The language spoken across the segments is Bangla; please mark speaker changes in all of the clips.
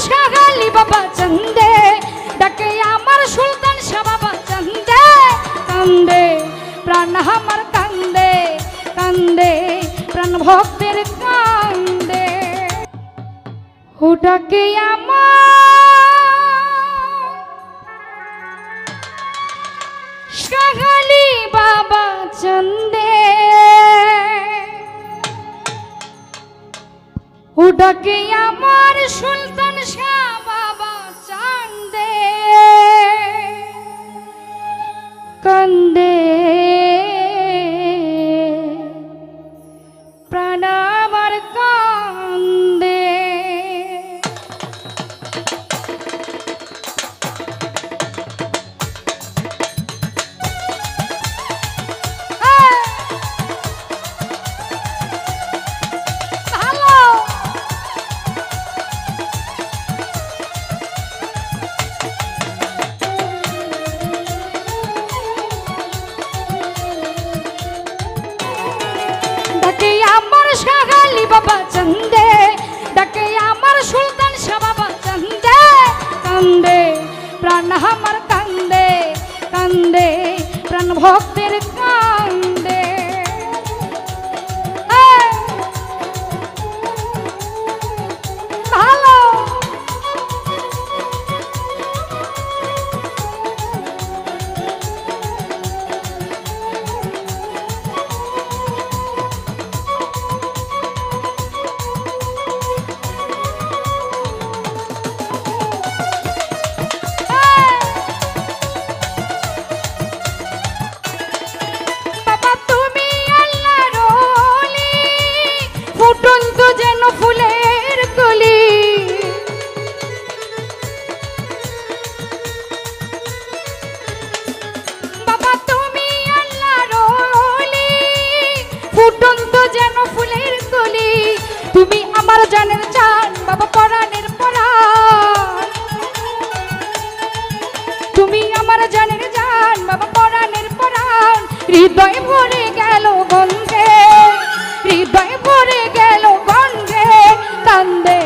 Speaker 1: শাগালি বাবা চন্দে, ডাকে আমার সুলতান শাহ বাবা চন্দে। কান্দে প্রাণ আমার কান্দে, কান্দে প্রাণ ভক্তের কান্দে। ও ডাকে আমার শাগালি বাবা চন্দে, ও ডাকে আমার সুলতান শাহ বাবা চান্দে। কান্দে প্রাণ আমার কান্দে। শাগালি বাবা চন্দে, ডাকে আমার সুলতান শাহ বাবা চন্দে। কান্দে প্রাণ আমার কান্দে, কান্দে প্রাণ ভক্তের কান্দে। ভালো জানের জান বাবা পরাণের পরাণ, তুমি আমার জানের জান বাবা পরাণের পরাণ। হৃদয় ভরে গেল গন্ধে, হৃদয় ভরে গেল গন্ধে। কান্দে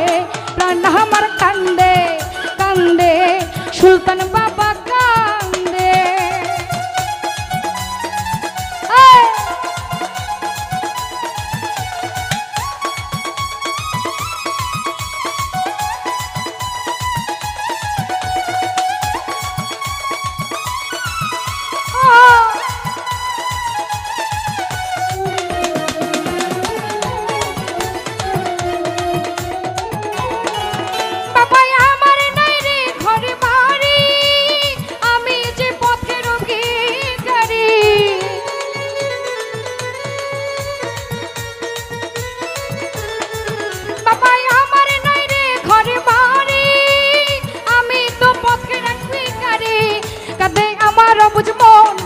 Speaker 1: প্রাণ আমার কান্দে, কান্দে সুলতান বাবা কান্দে।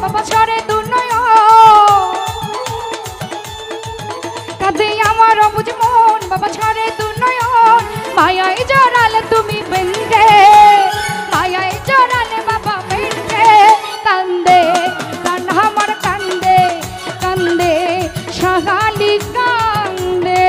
Speaker 1: বাবা ছড়ে দুনয়, কাঁদে আমার অবুঝ মন বাবা ছড়ে দুনয়ন। মায়ায় জড়ালে তুমি বেঁধে, মায়ায় জড়ালে বাবা বেঁধে। কান্দে প্রাণ আমার কান্দে, কান্দে শাগালি কান্দে।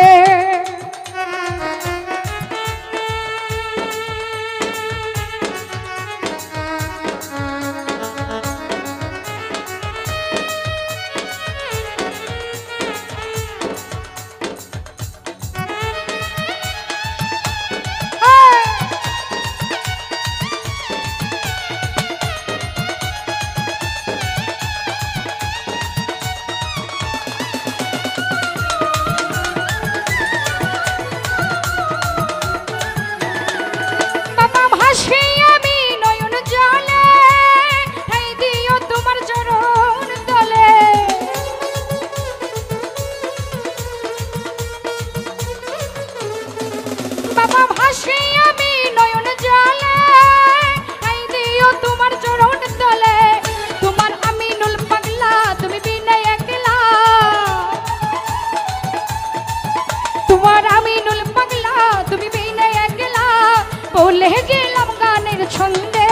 Speaker 1: বলে গেলাম গানের ছন্দে,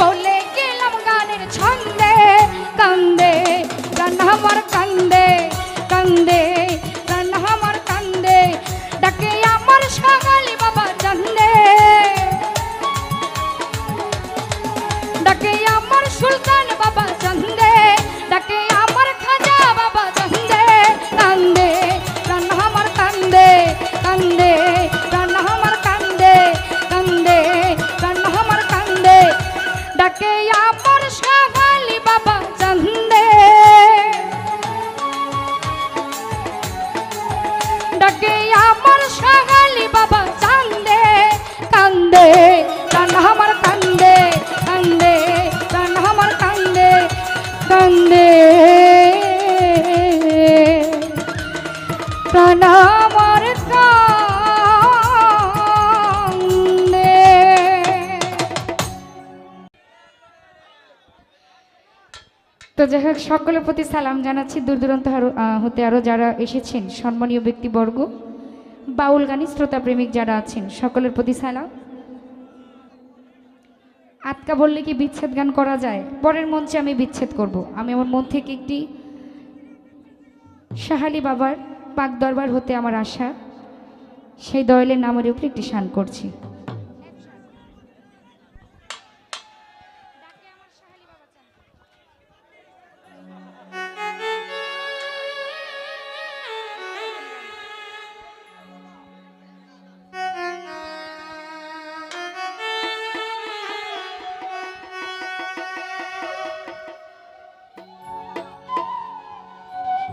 Speaker 1: বলে গেলাম গানের ছন্দে। কান্দে প্রাণ আমার কান্দে, কান্দে প্রাণ আমার কান্দে। ডাকে আমার শাগালি বাবা চন্দে। তো যাই হোক, সকলের প্রতি সালাম জানাচ্ছি, দূর দূরান্ত হতে আরও যারা এসেছেন, সম্মানীয় ব্যক্তিবর্গ, বাউল গানী শ্রোতা প্রেমিক যারা আছেন, সকলের প্রতি সালাম। আটকা বললে কি বিচ্ছেদ গান করা যায়? পরের মঞ্চে আমি বিচ্ছেদ করব। আমি আমার মন থেকে একটি সাহালি বাবার পাক দরবার হতে আমার আশা, সেই দয়ালের নামের উপরে একটি শান করছি।